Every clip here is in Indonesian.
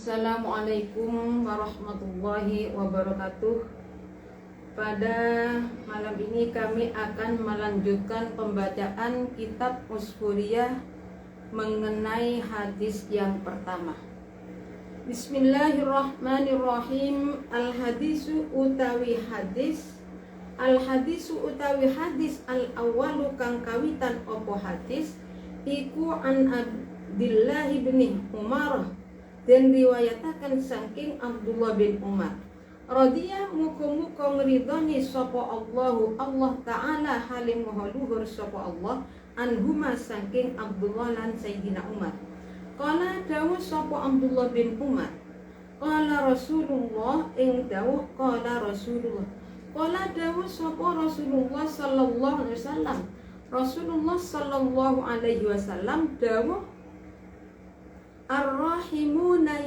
Assalamualaikum warahmatullahi wabarakatuh. Pada malam ini kami akan melanjutkan pembacaan kitab Usfuriyah mengenai hadis yang pertama. Bismillahirrahmanirrahim. Al-hadisu utawi hadis. Al-hadisu utawi hadis al-awalu kang kawitan opo hadis iku an Abdillah bin Umar, dan riwayatakan saking Abdullah bin Umar radhiya muga-muga ngridoni sapa Allahu Allah taala halim maha luhur sapa Allah anhuma saking Abdullah lan Sayyidina Umar. Qala dawuh sapa Abdullah bin Umar, qala Rasulullah ing dawuh qala Rasulullah, qala dawuh sapa Rasulullah sallallahu alaihi wasallam, Rasulullah sallallahu alaihi wasallam dawuh, Ar-rahimuna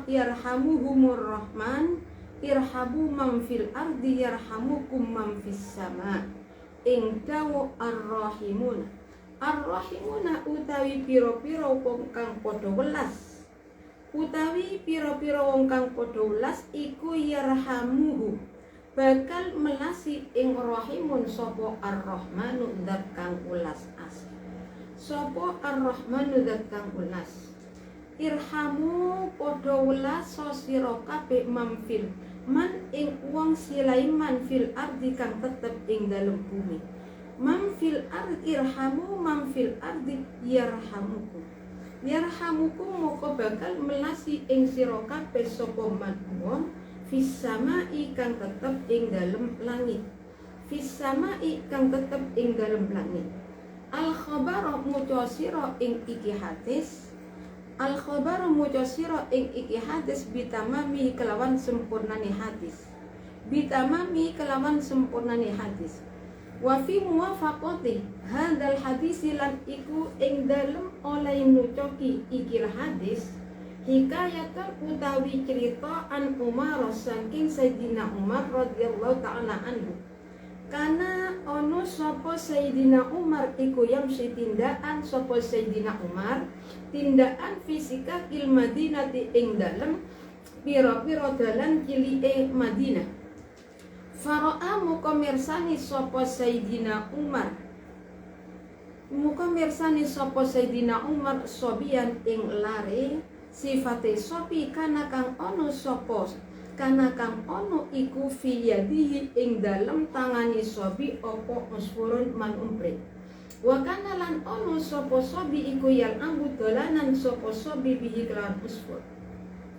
yarhamuhumur rahman, irhamu man fil ardi yarhamukum man fis sama. Ing dawu ar-rahimuna, ar-rahimuna utawi pira-pira wong kang padha welas, utawi pira-pira wong kang padha welas iku yarhamuhu bakal melasi ing rahimun sapa ar-rahmanu zat kang welas asih. Sapa ar-rahmanu zat kang welas, irhamu padha welas sira kabeh mamfil man ing wong silaiman fil ardi kang tetep ing dalem bumi. Mamfil ardi irhamu mamfil ardi yarhamukum, yarhamukum moko bakal melasi ing sira kabeh sapa man wong fis samai kang tetep ing dalem langit, fis samai kang tetep ing dalem langit. Al khabar muca sira ing iki hadis, al khabar muca sira ing iki hadis bitamami kelawan sempurnane hadis, bitamami kelawan sempurnane hadis. Wa fi muwafaqati hadzal hadis lan iku ing dalem oleh nucoki iki hadis hikayatan utawi cerita an Umar saking Sayyidina Umar radhiyallahu taala anhu. Karena ono sapa Sayyidina Umar iku yang tindakan sapa Sayyidina Umar tindakan fisika il Madinati ing dalem pira-pira dalan cilike Madinah. Fara'a muka mirsani sapa Sayyidina Umar, muka mirsani sapa Sayyidina Umar sobian ing lare sifate sopi kana kang ono sapa, kana kang ono iku fi yadihi ing dalem tangani sobi opo usfurun man umprit. Wa kana lan ono sapa sobi iku yang ambut dolanan sapa sobi bihi kelawan usfur.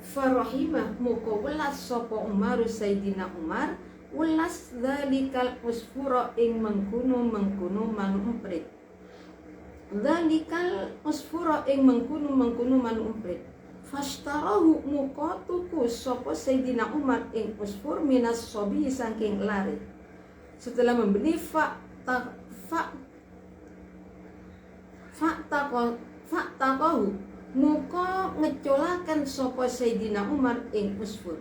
Farahimah muka welas sapa Umar Sayyidina Umar welas dzalikal usfura ing mengkuno man umprit. Dzalikal usfura ing mengkuno man umprit. Fashtarahu muka tuku sapa Sayyidina Umar ing usfur minas sobi saking lari. Setelah membeli faktaqahu muka ngecolakan sapa Sayyidina Umar ing usfur.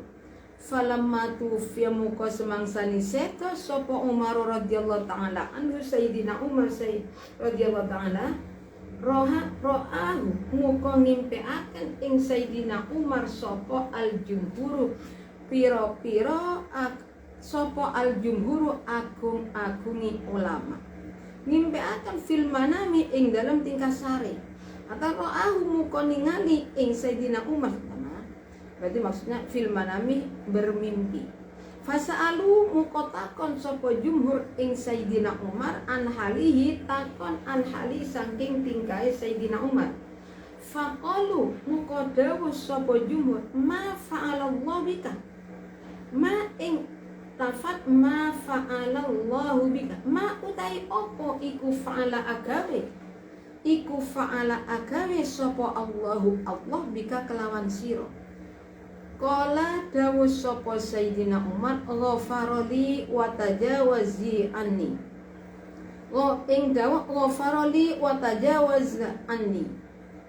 Falamma tufiya muka semangsani seta sapa Umar radhiyallahu taala anhu Sayyidina Umar radhiyallahu taala ro'ahu muka ngimpeaken ing Sayyidina Umar sapa al-jumhuru pira-pira sapa al-jumhuru agung-agungi ulama ngimpeaken fil manami ing dalam tingkah sari atau ro'ahu muka ningali ing Sayyidina Umar, berarti maksudnya fil manami bermimpi. Fasa'alu muka takon sapa jumhur ing Sayyidina Umar an halihi takon an hali saking tingkai Sayyidina Umar. Faqalu muka dawuh sapa jumhur ma fa'alallahu bika, ma ing tafat ma fa'alallahu bika, ma utai opo iku fa'ala agawe, iku fa'ala agawe sapa Allahu Allah bika kelawan sira. Qala dawuh sapa Sayyidina Umar ghafarali wa tajawazi anni, ing dawuh ghafarali wa tajawaz anni,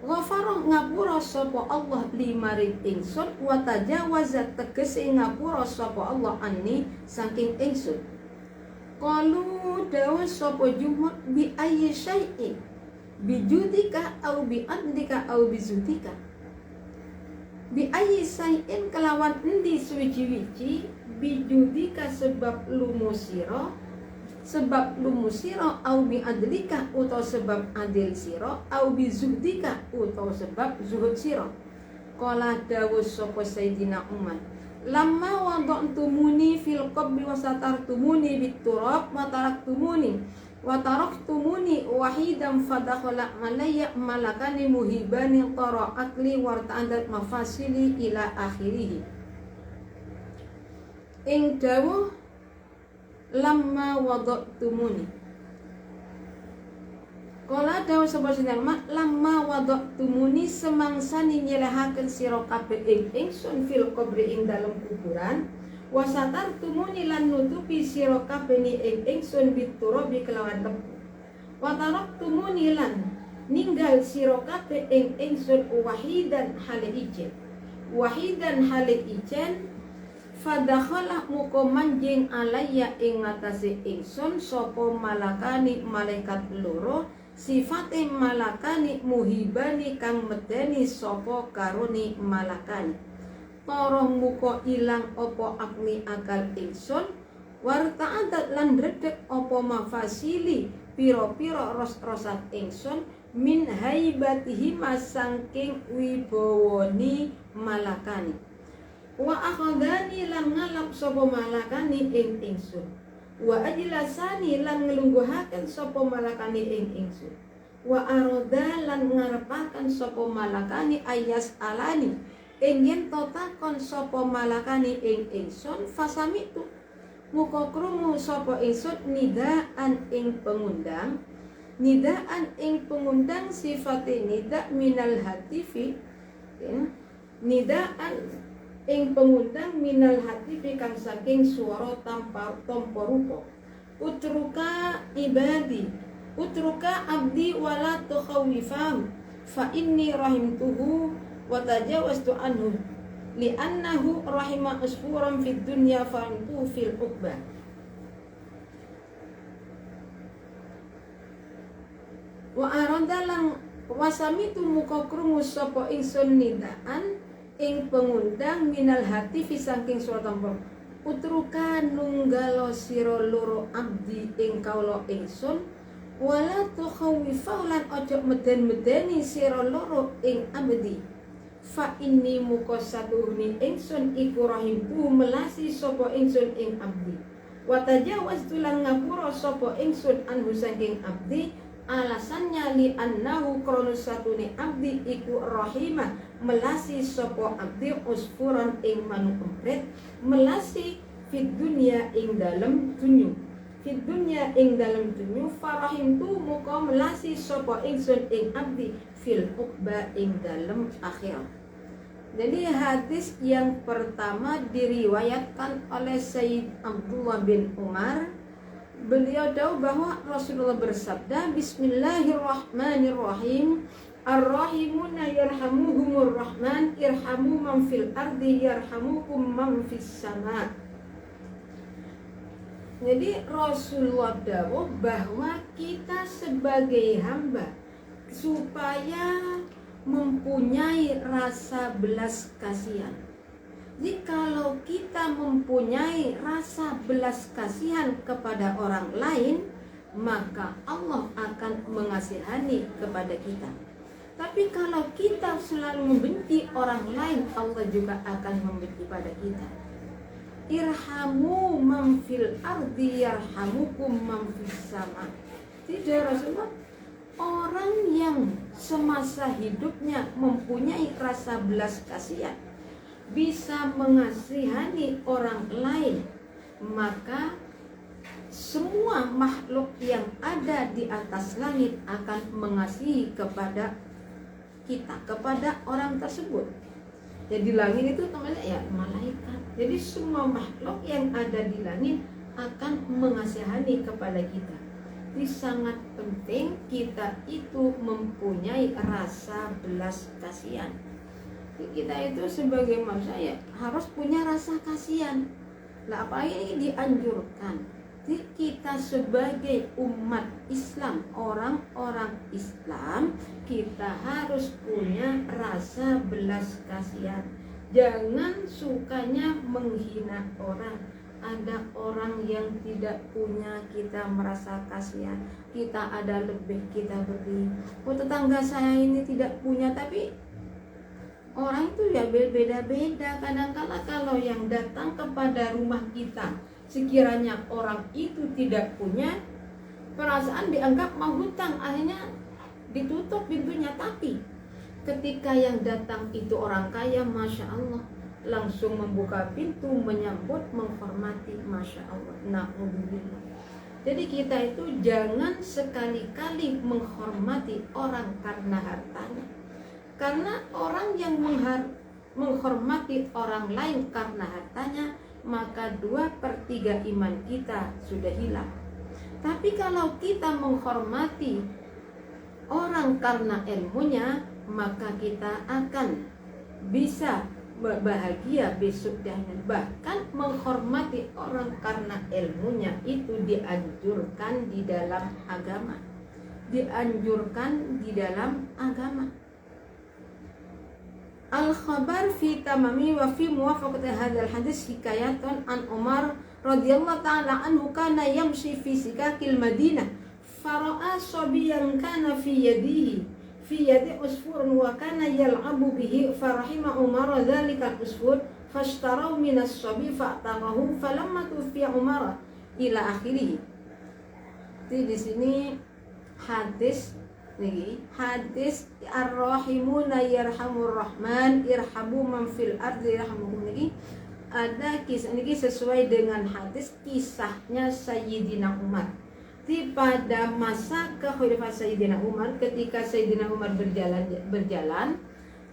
ghafara ngapura sapa Allah limaring ingsun, wa tajawaz tegese ngapura sapa Allah anni saking ingsun. Qalu dawuh sapa jumhur bi ayyi syai'in bijudika au bi adlika au bizudika, bi ayyi sayin kelawan endi suwiji-wiji bijudika sebab lumusira au bi adlika utawa sebab adil sira au bi zuhdika utawa sebab zuhud sira. Qala dawuh sapa Sayyidina Umar, lamma wada'tumuni fil qabri wa satartumuni bit turab wa taraktumuni wahidan fadakhala malayya malakani muhibani tara akli warta'adat mafasili ila akhirih. Ing dawuh lamma wada'tumuni, kala dawuh sapa sinama lamma wada'tumuni semangsani nyelehaken sira kabeh ing ingsun fil qabri ing dalem kuburan, wasatartumuni lan nutupi sira kabeh ing ingsun biturabi kelawan lembu, wataraktumuni lan ninggal sira kabeh ing ingsun wahidan hale ijen fadakhala muka manjing alayya ing ngatasi ingsun sapa malakani malaikat loro sifate malakani muhibani kang medeni sapa karuni malakani toroh muka ilang opo akli akal ingsun warta'adat lan redek opo mafasili piro-piro ros-rosan ingsun min haibatihi masangking wibawani malakani wa akhadani lan ngalap sapa malakani ing ingsun wa ajlasani lan ngelungguhaken sapa malakani ing ingsun wa aroda lan ngarepaken sapa malakani ayas alani ing yen takon sapa malakani ing ingsun fasamitu muka krungu sapa ingsun nidaan ing pengundang sifate nida minal hatifi ya, nidaan ing pengundang minal hatifi kang saking swara tanpa rupa utruka abdi wala tukhawifahu fa inni rahimtuhu wa tajawaztu anhu li'annahu rahima usfuran fid dunya fahamtuhu fil uqbah. Wa arandalang wasamitu muka krungu sapa ingsun nidaan ing pengundang minal hati saking suara tampar utruka nunggalo sira loro abdi ing kawula ingsun wala tukhawifau lan ojo meden-medeni sira loro ing abdi fa inni muka satuhuni ingsun iku rahimku melasi sapa ingsun ing abdi wa tajawaztu lan ngapura sapa ingsun anhu saking abdi alasannya li annahu kronus satune abdi iku rahimah melasi sopo abdi usfuran ing manuk empret melasi fid dunya ing dalem dunyu farahim tu muka melasi sopo ingsun ing abdi fil uqba ing dalem akhirat. Jadi hadis yang pertama diriwayatkan oleh Sayyid Abdullah bin Umar. Beliau tahu bahwa Rasulullah bersabda, Bismillahirrahmanirrahim, Ar-Rahimuna yarhamuhumur Rahman, irhamu man fil ardi yarhamukum man fis sama. Jadi Rasulullah tahu bahwa kita sebagai hamba supaya mempunyai rasa belas kasihan. Jadi kalau kita mempunyai rasa belas kasihan kepada orang lain, maka Allah akan mengasihani kepada kita. Tapi kalau kita selalu membenci orang lain, Allah juga akan membenci pada kita. Irhamu man fil ardi yarhamukum man fis sama. Tidak, Rasulullah, orang yang semasa hidupnya mempunyai rasa belas kasihan, bisa mengasihani orang lain, maka semua makhluk yang ada di atas langit akan mengasihi kepada kita, kepada orang tersebut. Jadi langit itu namanya ya malaikat. Jadi semua makhluk yang ada di langit akan mengasihani kepada kita. Jadi sangat penting kita itu mempunyai rasa belas kasihan. Kita itu sebagai manusia ya harus punya rasa kasihan. Lah apa ini dianjurkan? Jadi kita sebagai umat Islam, orang-orang Islam, kita harus punya rasa belas kasihan. Jangan sukanya menghina orang. Ada orang yang tidak punya, kita merasa kasihan. Kita ada lebih, kita beri. Oh, tetangga saya ini tidak punya, tapi orang itu ya beda-beda. Kadang-kala kalau yang datang kepada rumah kita, sekiranya orang itu tidak punya, perasaan dianggap mau hutang, akhirnya ditutup pintunya. Tapi ketika yang datang itu orang kaya, Masya Allah, langsung membuka pintu, menyambut, menghormati, Masya Allah. Na'udzubillah. Jadi kita itu jangan sekali-kali menghormati orang karena hartanya. Karena orang yang menghormati orang lain karena hartanya, maka 2/3 iman kita sudah hilang. Tapi kalau kita menghormati orang karena ilmunya, maka kita akan bisa bahagia besok dan bahkan menghormati orang karena ilmunya itu dianjurkan di dalam agama. Dianjurkan di dalam agama. Al-khabar fi tamami wa fi muwafaqati hadzal hadis hikayatun an Umar radhiyallahu ta'ala anhu kana yamshi fi sikakil Madinah fara'a sabiyan kana fi yadihi usfurun wa kana yal'abu bihi farahima Umar dzalika al-usfur fashtarau min as-sabi fa'tarahu falamma tufiya Umar ila akhirih. Jadi di sini hadis ar-rahimuna yarhamur rahman irhamu man fil ardi yarhamukum. Ada kisah ini sesuai dengan hadis kisahnya Sayyidina Umar. Pada masa kekhilafan Sayyidina Umar, ketika Sayyidina Umar berjalan,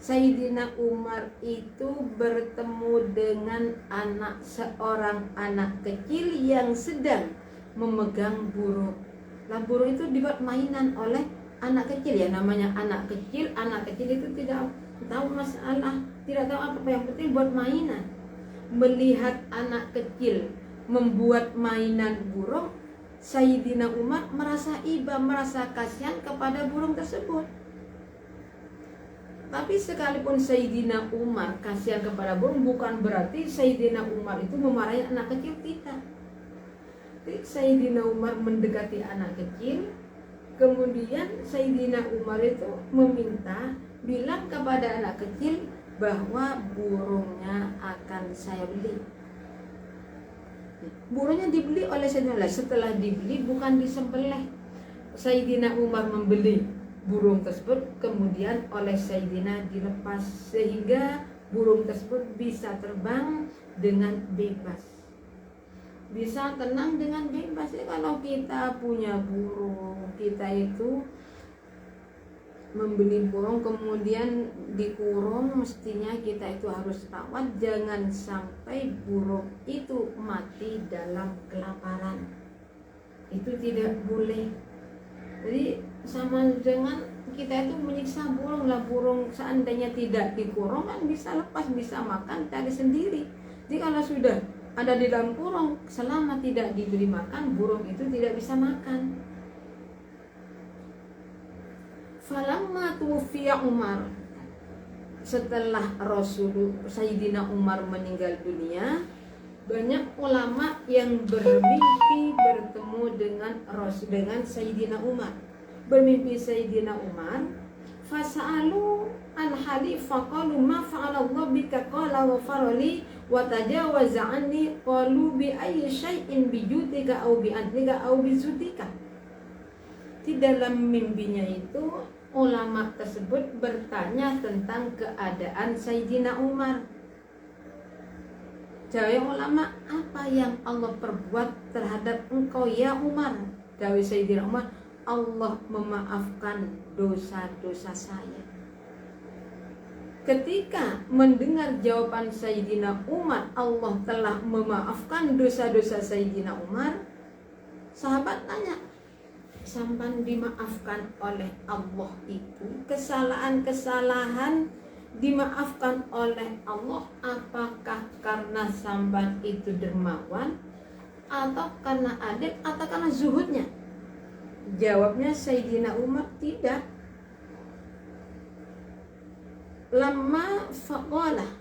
Sayyidina Umar itu bertemu dengan seorang anak kecil yang sedang memegang burung. Nah, burung itu dibuat mainan oleh anak kecil, ya namanya anak kecil itu tidak tahu masalah, tidak tahu apa yang penting buat mainan. Melihat anak kecil membuat mainan burung, Sayyidina Umar merasa iba, merasa kasihan kepada burung tersebut. Tapi sekalipun Sayyidina Umar kasihan kepada burung, bukan berarti Sayyidina Umar itu memarahi anak kecil, tidak. Jadi Sayyidina Umar mendekati anak kecil, kemudian Sayyidina Umar itu meminta, bilang kepada anak kecil bahwa burungnya akan saya beli. Burungnya dibeli oleh Sayyidina Umar. Setelah dibeli, bukan disembelih. Sayyidina Umar membeli burung tersebut, kemudian oleh Sayyidina dilepas sehingga burung tersebut bisa terbang dengan bebas, bisa tenang dengan bebas. Jadi kalau kita punya burung, kita itu membeli burung kemudian dikurung, mestinya kita itu harus rawat, jangan sampai burung itu mati dalam kelaparan. Itu tidak boleh. Jadi sama dengan kita itu menyiksa burung lah. Burung seandainya tidak dikurung kan bisa lepas, bisa makan, cari sendiri. Jadi kalau sudah ada di dalam kurung, selama tidak diberi makan, burung itu tidak bisa makan. Falamma tufiya Umar, setelah Sayyidina Umar meninggal dunia, banyak ulama yang bermimpi bertemu dengan Sayyidina Umar. Bermimpi Sayyidina Umar, fasa'alu an hali faqalu ma fa'ala Allah bika qala wa farali wa tajawaza anni qalu bi ayyi syai'in bi judika au bi adlika au bi sudika. Di dalam mimpinya itu ulama tersebut bertanya tentang keadaan Sayyidina Umar. Jawab ulama, apa yang Allah perbuat terhadap engkau ya Umar? Jawab Sayyidina Umar, Allah memaafkan dosa-dosa saya. Ketika mendengar jawaban Sayyidina Umar, Allah telah memaafkan dosa-dosa Sayyidina Umar, sahabat tanya, sampan dimaafkan oleh Allah itu, kesalahan-kesalahan dimaafkan oleh Allah, apakah karena sampan itu dermawan, atau karena adil, atau karena zuhudnya? Jawabnya Sayyidina Umar, tidak. Lama faqalah,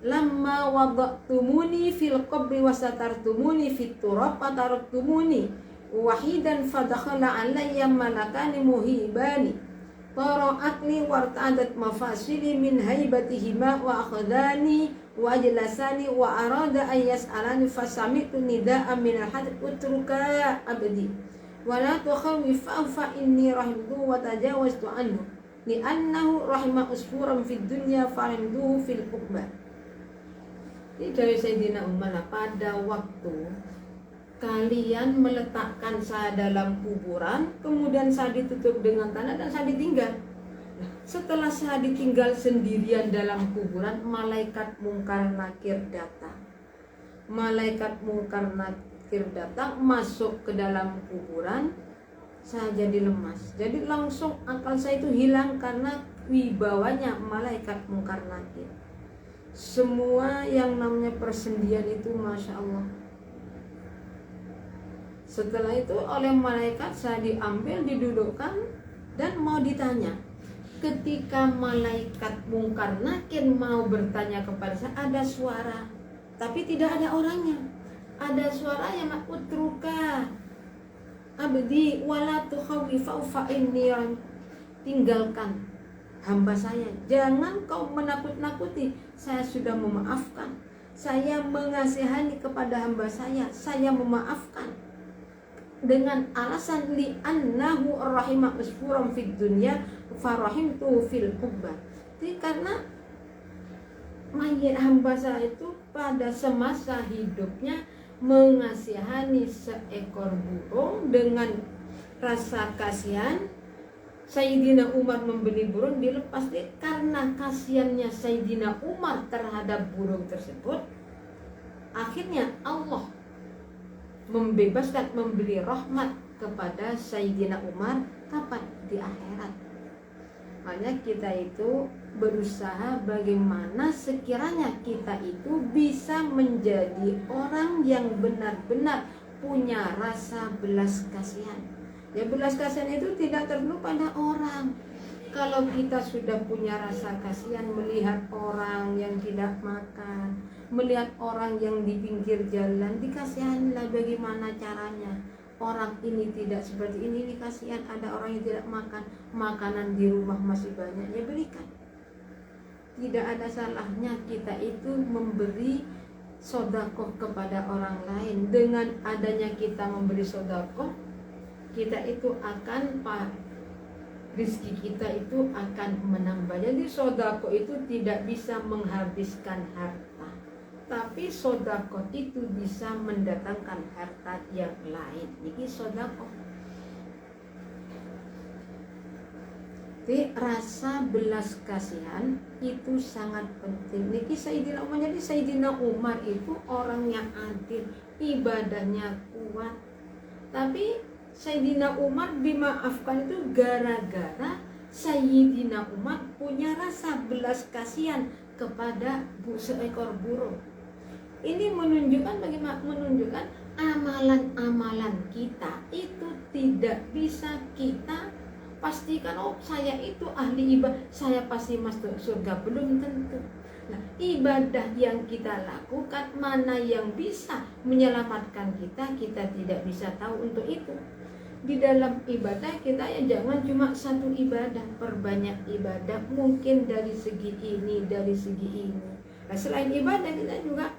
lamma wada'tumuni fil qabri wa satartumuni fit turab ataraktumuni wahidan fadakhala alayya malakani muhibani tara'atni wartadat mafasili min haibatihima wa akhadani wa ajlasani wa arada an yas'alani fasami'tu nida'a min al-hadid utruka abdi wa la tukhawif fa inni rahimtu wa tajawaztu anhu li'annahu rahima usfuran fid dunya farimduhu fil uqbah. Ini dari Sayyidina Umar, pada waktu kalian meletakkan saya dalam kuburan, kemudian saya ditutup dengan tanah dan saya ditinggal. Setelah saya ditinggal sendirian dalam kuburan, malaikat mungkar nakir datang. Malaikat mungkar nakir datang, masuk ke dalam kuburan, saya jadi lemas. Jadi langsung akal saya itu hilang karena wibawanya malaikat mungkar nakir. Semua yang namanya persendian itu Masya Allah. Setelah itu oleh malaikat saya diambil, didudukkan dan mau ditanya. Ketika malaikat mungkar nakir mau bertanya kepada saya, ada suara tapi tidak ada orangnya. Ada suara yang utruka abdi wala tukhawifa fa inni, tinggalkan hamba saya, jangan kau menakut-nakuti, saya sudah memaafkan, saya mengasihani kepada hamba saya memaafkan dengan alasan li annahu rahimah usfuram fid dunya farahimtu fil uqbah. Jadi karena mayit hamba saya itu pada semasa hidupnya mengasihani seekor burung dengan rasa kasihan. Sayyidina Umar membeli burung, dilepas dia karena kasihannya Sayyidina Umar terhadap burung tersebut. Akhirnya Allah membebaskan, memberi rahmat kepada Sayyidina Umar. Kapan? Di akhirat. Makanya kita itu berusaha bagaimana sekiranya kita itu bisa menjadi orang yang benar-benar punya rasa belas kasihan. Ya, belas kasihan itu tidak terlalu pada orang. Kalau kita sudah punya rasa kasihan melihat orang yang tidak makan, melihat orang yang di pinggir jalan, dikasihanilah bagaimana caranya. Orang ini tidak seperti ini kasihan, ada orang yang tidak makan, makanan di rumah masih banyak, ya berikan. Tidak ada salahnya kita itu memberi sodakoh kepada orang lain. Dengan adanya kita memberi sodakoh, kita itu akan rezeki kita itu akan menambah. Jadi sodako itu tidak bisa menghabiskan harta, tapi sodako itu bisa mendatangkan harta yang lain. Ini sodako. Jadi rasa belas kasihan itu sangat penting. Niki Sayyidina Umar, jadi Sayyidina Umar itu orang yang adil, ibadahnya kuat, tapi Sayyidina Umar dimaafkan itu gara-gara Sayyidina Umar punya rasa belas kasihan kepada seekor burung. Ini menunjukkan bagaimana, menunjukkan amalan-amalan kita itu tidak bisa kita pastikan, oh saya itu ahli ibadah, saya pasti masuk surga, belum tentu. Nah, ibadah yang kita lakukan mana yang bisa menyelamatkan kita, kita tidak bisa tahu untuk itu. Di dalam ibadah kita ya jangan cuma satu ibadah, perbanyak ibadah, mungkin dari segi ini, dari segi ini. Nah, selain ibadah kita juga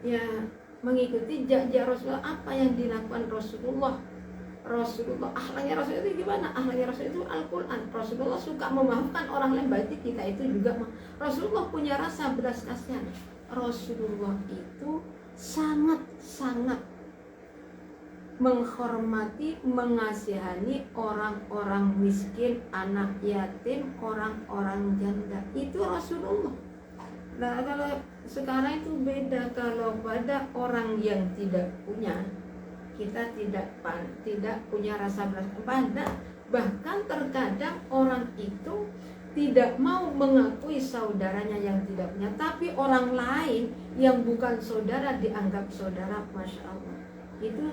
ya mengikuti jejak Rasulullah, apa yang dilakukan Rasulullah. Akhlaknya Rasul itu gimana? Akhlaknya Rasul itu Al-Quran. Rasulullah suka memaafkan orang lain, berarti kita itu juga Rasulullah punya rasa belas kasihan. Rasulullah itu sangat-sangat menghormati, mengasihani orang-orang miskin, anak yatim, orang-orang janda. Itu Rasulullah. Nah, kalau sekarang itu beda. Kalau pada orang yang tidak punya, kita tidak punya rasa belas kasihan. Bahkan terkadang orang itu tidak mau mengakui saudaranya yang tidak punya, tapi orang lain yang bukan saudara dianggap saudara. Masya Allah, itu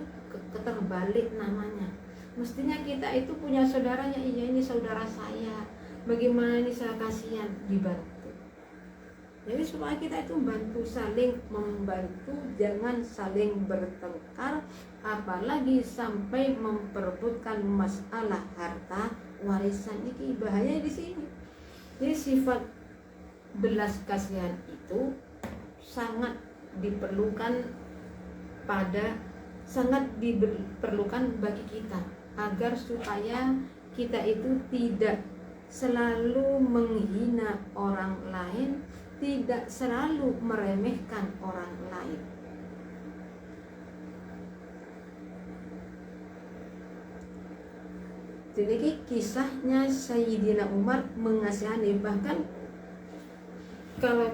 terbalik namanya. Mestinya kita itu punya saudaranya, iya ini saudara saya, bagaimana ini saya kasihan, dibantu. Jadi supaya kita itu saling membantu, jangan saling bertengkar, apalagi sampai memperebutkan masalah harta warisan. Ini bahaya di sini. Jadi sifat belas kasihan itu sangat diperlukan bagi kita, agar supaya kita itu tidak selalu menghina orang lain, tidak selalu meremehkan orang lain. Jadi kisahnya Sayyidina Umar mengasihani, bahkan kalau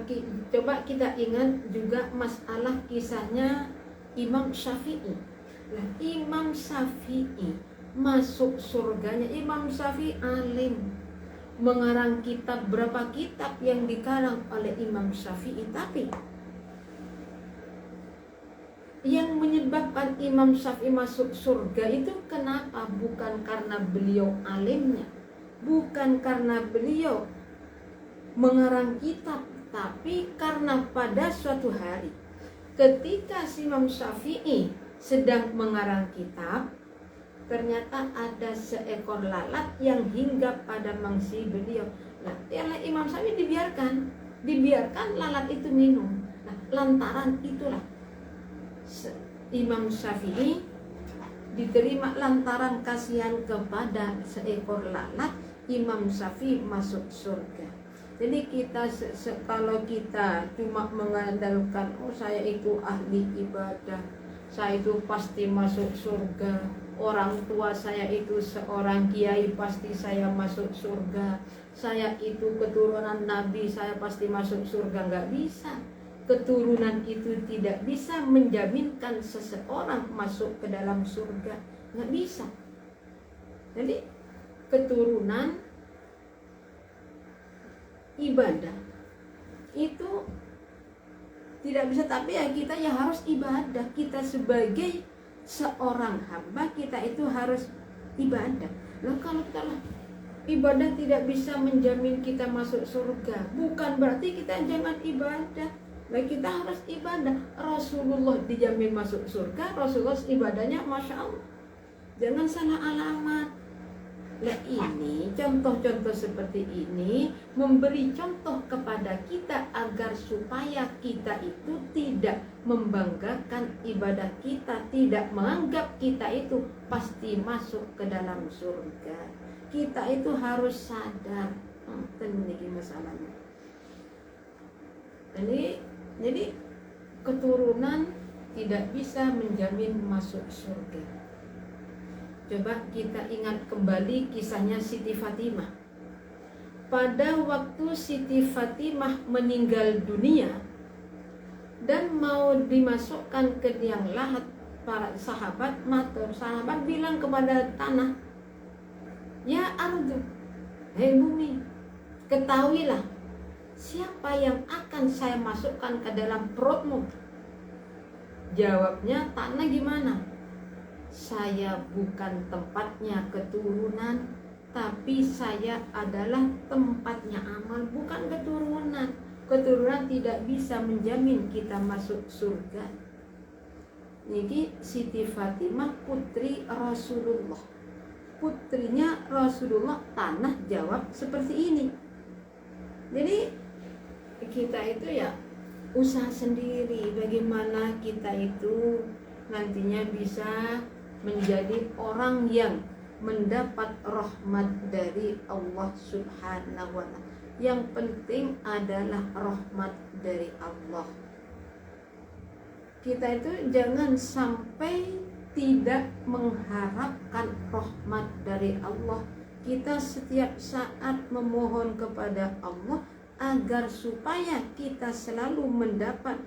coba kita ingat juga masalah kisahnya Imam Syafi'i. Nah, Imam Syafi'i masuk surganya. Imam Syafi'i alim, mengarang kitab, berapa kitab yang dikarang oleh Imam Syafi'i, tapi yang menyebabkan Imam Syafi'i masuk surga itu kenapa? Bukan karena beliau alimnya, bukan karena beliau mengarang kitab, tapi karena pada suatu hari ketika si Imam Syafi'i sedang mengarang kitab, ternyata ada seekor lalat yang hinggap pada mangsi beliau. Nah, Imam Syafi'i dibiarkan lalat itu minum. Nah, lantaran itulah Imam Syafi'i diterima, lantaran kasihan kepada seekor lalat, Imam Syafi'i masuk surga. Jadi kita kalau kita cuma mengandalkan saya itu ahli ibadah, saya itu pasti masuk surga, orang tua saya itu seorang kiai pasti saya masuk surga, saya itu keturunan Nabi saya pasti masuk surga, nggak bisa. Keturunan itu tidak bisa menjaminkan seseorang masuk ke dalam surga, nggak bisa. Jadi keturunan ibadah itu tidak bisa, tapi ya kita ya harus ibadah. Kita sebagai seorang hamba, kita itu harus ibadah. Loh, kalau kita ibadah tidak bisa menjamin kita masuk surga, bukan berarti kita jangan ibadah. Nah, kita harus ibadah. Rasulullah dijamin masuk surga, Rasulullah ibadahnya Masya Allah, jangan salah alamat. Nah, ini contoh-contoh seperti ini memberi contoh kepada kita agar supaya kita itu tidak membanggakan ibadah kita, tidak menganggap kita itu pasti masuk ke dalam surga. Kita itu harus sadar, ini masalahnya. Jadi keturunan tidak bisa menjamin masuk surga. Coba kita ingat kembali kisahnya Siti Fatimah. Pada waktu Siti Fatimah meninggal dunia dan mau dimasukkan ke liang lahat, para sahabat bilang kepada tanah, ya ardu, hei bumi, ketahuilah siapa yang akan saya masukkan ke dalam perutmu. Jawabnya tanah, gimana? Saya bukan tempatnya keturunan, tapi saya adalah tempatnya amal, bukan keturunan. Keturunan tidak bisa menjamin kita masuk surga. Jadi Siti Fatimah putri Rasulullah, putrinya Rasulullah, tanah jawab seperti ini. Jadi kita itu ya usaha sendiri bagaimana kita itu nantinya bisa menjadi orang yang mendapat rahmat dari Allah Subhanahu wa ta'ala. Yang penting adalah rahmat dari Allah. Kita itu jangan sampai tidak mengharapkan rahmat dari Allah. Kita setiap saat memohon kepada Allah agar supaya kita selalu mendapat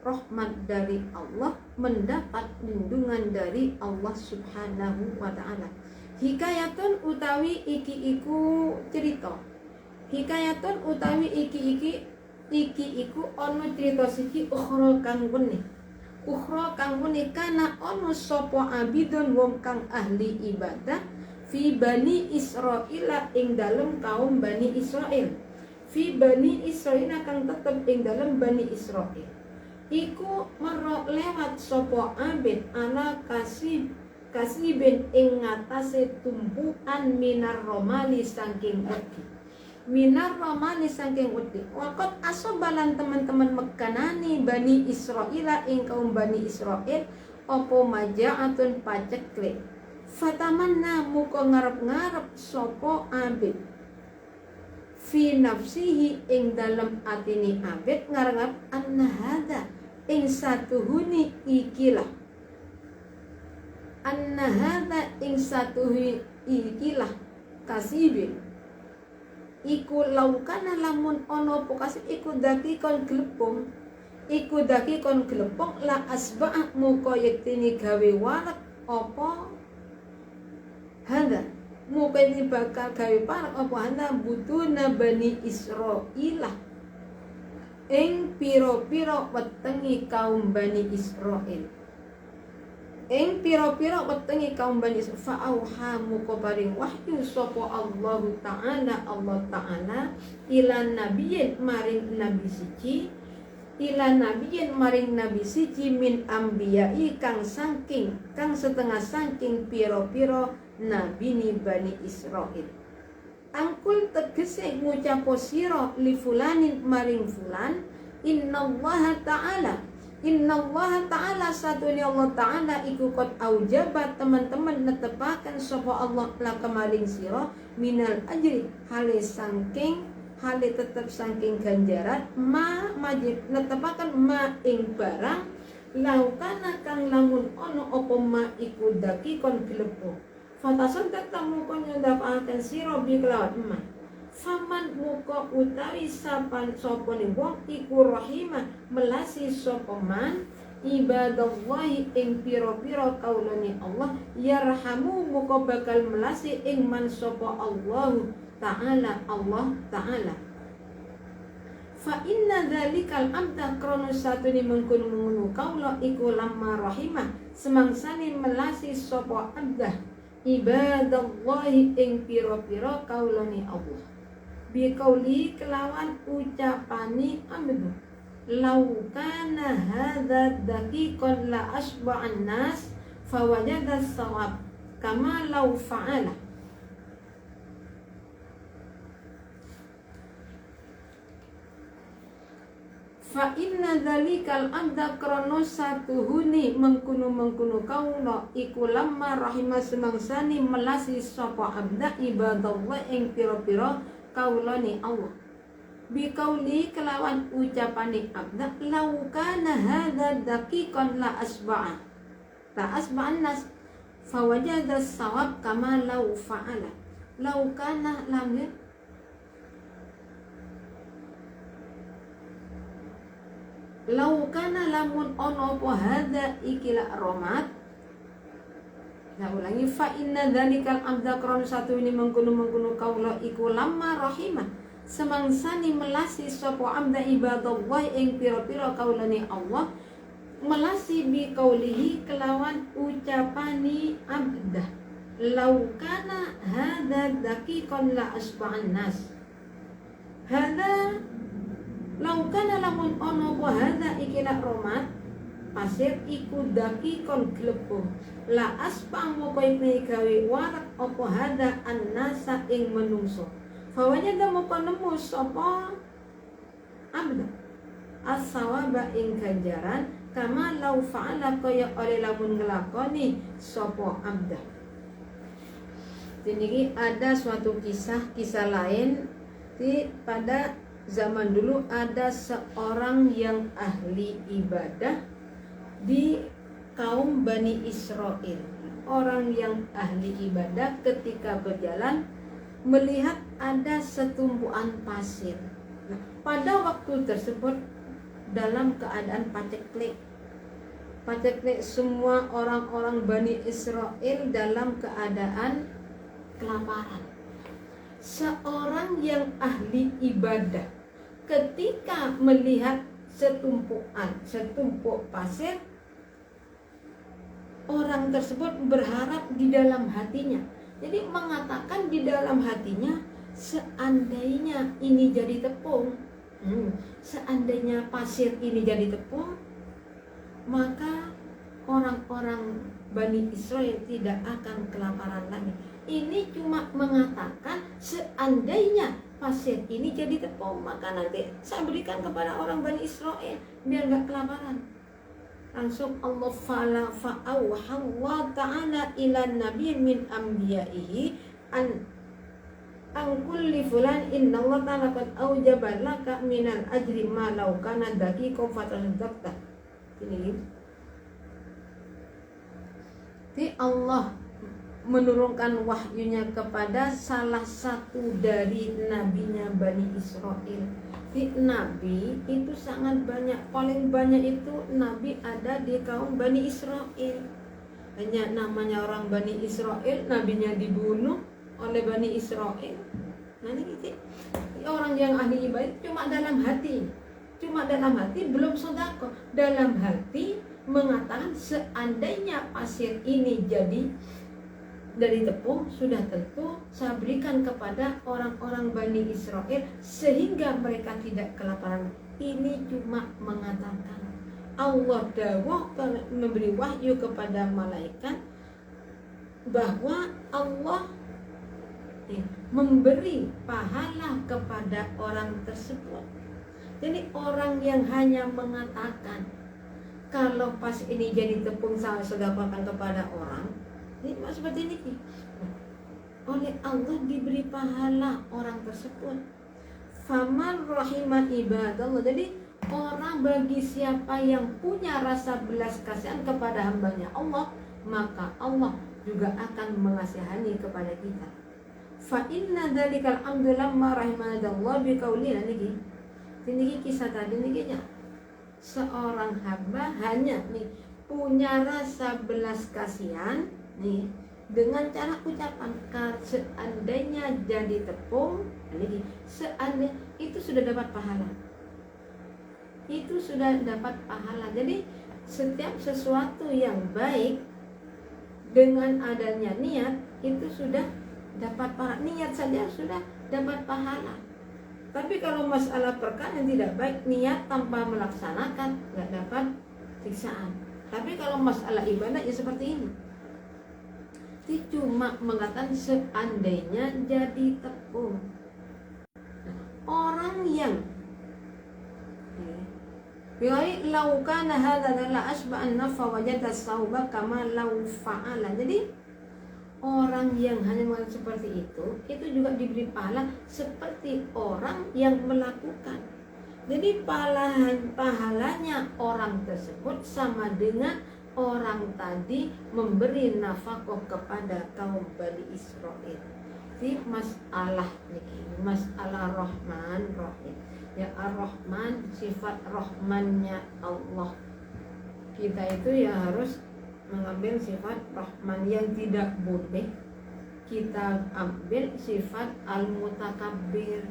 rahmat dari Allah, mendapat lindungan dari Allah Subhanahu wa ta'ala. Hikayatun utawi iki-iku cerita. Hikayatun utawi iki-iku ono cerita siji ukhra kang wene. Ukhra kang wene kana ono sapa abidun wong kang ahli ibadah fi Bani Israil ing dalem kaum Bani Israil. fi bani Israil kang tetep ing dalam bani Israil iku merok lewat sapa abid ala kasibin ing ngatasé tumpukan minar romali saking wedi wakot asobalan teman-teman mekanani bani Israila ing kaum bani Israil opo majaatun paceklik fatamanna muka ngarep-ngarep sapa abid fi nafsihi ing dalam atini abid ngarep anna hada ing satuhuni ikilah anna hada ing satuhuni ikilah kasibin iku laukana lamun ono po kasib iku daki kon glepong la asba'ah muka yektini gawe warak opo hada muka ini bakal gawe parak opo hada butuna bani Israilah ing piro-piro wetengi kaum bani Israil ing piro-piro wetengi kaum bani Israil fa'auha muka paring wahyu sapa Allah Ta'ala ila nabiyin maring nabi siji min ambiyai kang setengah saking piro-piro nabini bani Israil angkul tegese ngucapo sira li fulanin maring fulan innallaha ta'ala satuni Allah ta'ala iku kot aujabat teman-teman netepaken sapa Allah laka maring sira minal ajri hale tetep saking ganjaran majib netepaken ma ing barang laukana kang lamun ono apa ma iku daki kon glepo fatason tetamu kon nyendakaken sira bi kelawan emas faman muka utawi sapan sapa ni wong iku rahimah melasi sapa man ibadallahi ing pira-pira kaulane Allah yarhamu muka bakal melasi ing man sapa Allah Ta'ala fa inna dzalikal amda krono satune mengkono kaula iku lamma rahimah semangsane melasi sapa abdah ibadallahi ing pira-pira kaulane Allah bi qauli kelawan ucapani amdu law kana hadza daqiqan la asba'an nas fawajada sawab kama law fa'ala fa inna dzalikal amda krono satuhuni mengkuno kaula iku lamma rahimah semangsani melasi sapa abda ibadallah ing pira-pira kaulane Allah bi qauli kelawan ucapane abda law kana hadza daqiqan la asba'an nas fawajada sawab kama law fa'ala law kana lamun ono po hadza ikilah romat. Nah ulangi fa inna dzalikal abda kron satu ini mengkuno kaula iku lamma rahimah semangsani melasi sapa abda ibadallah ing pira-pira kaulane Allah melasi bi qaulihi kelawan ucapani abda law kana hadza daqiqan la asba'an nas hadza laukana lamun ono po hadza ikilah romat pasir iku daki kon glepo la aspang mo koy gawe warak opo hadza annasa ing menungso fawajada mo nemu sapa abda as-sawaba ing ganjaran kama law fa'ala kaya oleh lamun nglakoni sapa abda. Jadi ada suatu kisah lain pada zaman dulu ada seorang yang ahli ibadah di kaum Bani Israil. Orang yang ahli ibadah ketika berjalan melihat ada setumpuan pasir. Nah, pada waktu tersebut dalam keadaan paceklik semua orang-orang Bani Israil dalam keadaan kelaparan. Seorang yang ahli ibadah ketika melihat setumpuk pasir, orang tersebut berharap di dalam hatinya. Jadi mengatakan di dalam hatinya, seandainya ini jadi tepung, seandainya pasir ini jadi tepung, maka orang-orang Bani Israel tidak akan kelaparan lagi. Ini cuma mengatakan seandainya pasir ini jadi tepung, maka nanti saya berikan kepada orang Bani Israel biar gak kelaparan. Langsung Allah fa'auha Allah ta'ala ila nabi min anbiya'ihi an kulli fulan inna Allah ta'ala qad aujaba laka minal ajri ma law kana daqiqan fatasaddaqta. Ini Allah menurunkan wahyunya kepada salah satu dari nabinya Bani Israel. Nabi itu sangat banyak, paling banyak itu nabi ada di kaum Bani Israel. Hanya namanya orang Bani Israel, nabinya dibunuh oleh Bani Israel. Nah ini gitu. Orang yang ahli ibadah cuma dalam hati, belum sedekah. Dalam hati mengatakan seandainya pasir ini jadi dari tepung, sudah tentu saya berikan kepada orang-orang Bani Israel sehingga mereka tidak kelaparan. Ini cuma mengatakan. Allah dawuh memberi wahyu kepada malaikat bahwa Allah memberi pahala kepada orang tersebut. Jadi orang yang hanya mengatakan kalau pas ini jadi tepung saya sedekahkan kepada orang, ini seperti ini. Oleh Allah diberi pahala orang tersebut. Faman rahimah ibadallah. Jadi orang bagi siapa yang punya rasa belas kasihan kepada hambanya Allah, maka Allah juga akan mengasihani kepada kita. Fa inna dzalikal amdu lamma rahimanallahu biqaulina niki. Ini kisah tadi niki nya. Seorang hamba hanya nih punya rasa belas kasihan nih dengan cara ucapan seandainya jadi tepung, ini seandainya itu sudah dapat pahala. Itu sudah dapat pahala. Jadi setiap sesuatu yang baik dengan adanya niat itu sudah dapat pahala. Niat saja sudah dapat pahala. Tapi kalau masalah perkara yang tidak baik, niat tanpa melaksanakan nggak dapat siksaan. Tapi kalau masalah ibadah ya seperti ini. Dia cuma mengatakan seandainya jadi tepung. Orang yang laukana hadza la asba'an nafa wajada sauba kama lau fa'ala. Jadi orang yang hanya mengatakan seperti itu juga diberi pahala seperti orang yang melakukan. Jadi pahalanya orang tersebut sama dengan orang tadi memberi nafkah kepada kaum Bani Israel. Jadi masalah Rahman Rahim. Ya Ar-Rahman, sifat Rahmannya Allah. Kita itu ya harus mengambil sifat Rahman, yang tidak boleh kita ambil sifat Al-Mutakabbir.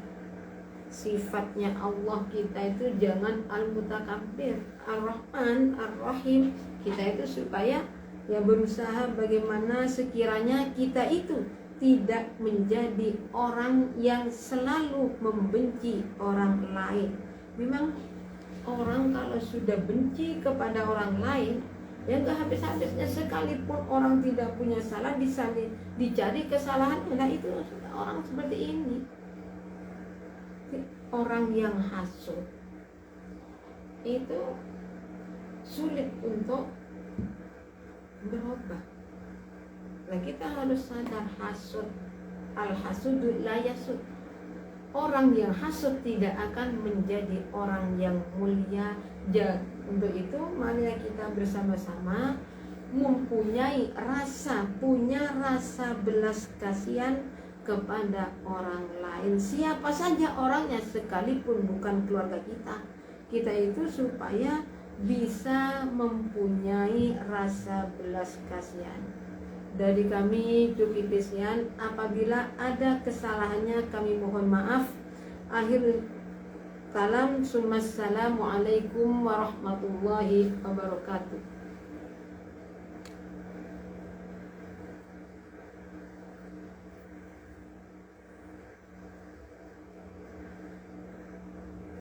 Sifatnya Allah kita itu jangan Al-Mutakabbir. Ar-Rahman, Ar-Rahim kita itu supaya ya berusaha bagaimana sekiranya kita itu tidak menjadi orang yang selalu membenci orang lain. Memang orang kalau sudah benci kepada orang lain ya gak habis-habisnya, sekalipun orang tidak punya salah bisa dicari kesalahan. Nah itu orang seperti ini. Orang yang hasud itu sulit untuk berubah. Nah kita harus sadar hasud, al-hasudu la yasud. Orang yang hasud tidak akan menjadi orang yang mulia. Untuk itu mari kita bersama-sama mempunyai punya rasa belas kasihan kepada orang lain. Siapa saja orangnya, sekalipun bukan keluarga kita itu supaya bisa mempunyai rasa belas kasihan. Dari kami Cuki Pesian, apabila ada kesalahannya kami mohon maaf. Akhir kalam, assalamualaikum warahmatullahi wabarakatuh.